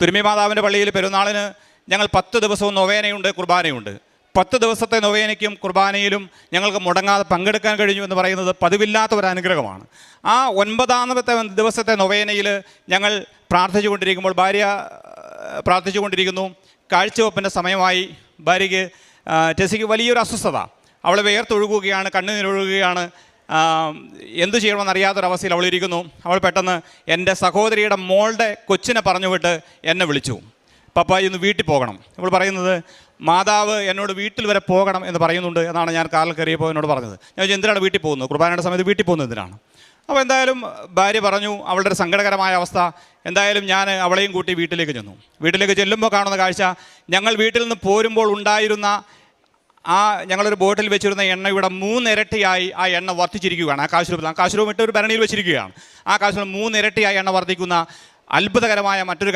തുരുമി മാതാവിൻ്റെ പള്ളിയിൽ പെരുന്നാളിന് ഞങ്ങൾ 10 ദിവസവും നൊവേനയുണ്ട്, കുർബാനയുണ്ട്. 10 ദിവസത്തെ നൊവേനയ്ക്കും കുർബാനയിലും ഞങ്ങൾക്ക് മുടങ്ങാതെ പങ്കെടുക്കാൻ കഴിഞ്ഞു എന്ന് പറയുന്നത് പതിവില്ലാത്ത ഒരു അനുഗ്രഹമാണ്. ആ 9ാമത്തെ ദിവസത്തെ നൊവേനയിൽ ഞങ്ങൾ പ്രാർത്ഥിച്ചുകൊണ്ടിരിക്കുമ്പോൾ ഭാര്യ പ്രാർത്ഥിച്ചുകൊണ്ടിരിക്കുന്നു. കാഴ്ചവെപ്പിൻ്റെ സമയമായി. ഭാര്യയ്ക്ക് ടെസിക്ക് വലിയൊരു അസ്വസ്ഥത. അവൾ വേർത്തൊഴുകുകയാണ്, കണ്ണുനീരൊഴുകുകയാണ്. എന്തു ചെയ്യണമെന്നറിയാത്തൊരവസ്ഥയിൽ അവളിരിക്കുന്നു. അവൾ പെട്ടെന്ന് എൻ്റെ സഹോദരിയുടെ മോളുടെ കൊച്ചിനെ പറഞ്ഞു വിട്ട് എന്നെ വിളിച്ചു. പപ്പ ഇന്ന് വീട്ടിൽ പോകണം. ഇവൾ പറയുന്നത് മാതാവ് എന്നോട് വീട്ടിൽ വരെ പോകണം എന്ന് പറയുന്നുണ്ട് എന്നാണ് ഞാൻ കാറിൽ കയറിയപ്പോൾ എന്നോട് പറഞ്ഞത്. ഞാൻ എന്തിനാണ് വീട്ടിൽ പോകുന്നത്? കുർബാനയുടെ സമയത്ത് വീട്ടിൽ പോകുന്നത് എന്തിനാണ്? അപ്പോൾ എന്തായാലും ഭാര്യ പറഞ്ഞു അവളുടെ ഒരു സങ്കടകരമായ അവസ്ഥ. എന്തായാലും ഞാൻ അവളെയും കൂട്ടി വീട്ടിലേക്ക് ചെന്നു. വീട്ടിലേക്ക് ചെല്ലുമ്പോൾ കാണുന്ന കാഴ്ച, ഞങ്ങൾ വീട്ടിൽ നിന്ന് പോരുമ്പോൾ ഉണ്ടായിരുന്ന ഞങ്ങളൊരു ബോട്ടിൽ വെച്ചിരുന്ന എണ്ണയുടെ 3 ഇരട്ടിയായി ആ എണ്ണ വർദ്ധിച്ചിരിക്കുകയാണ്. ആ കാശുരൂപം ഇട്ട് ഒരു ഭരണിയിൽ വെച്ചിരിക്കുകയാണ്. ആ കാശുരൂപം 3 ഇരട്ടിയായി എണ്ണ വർദ്ധിക്കുന്ന അത്ഭുതകരമായ മറ്റൊരു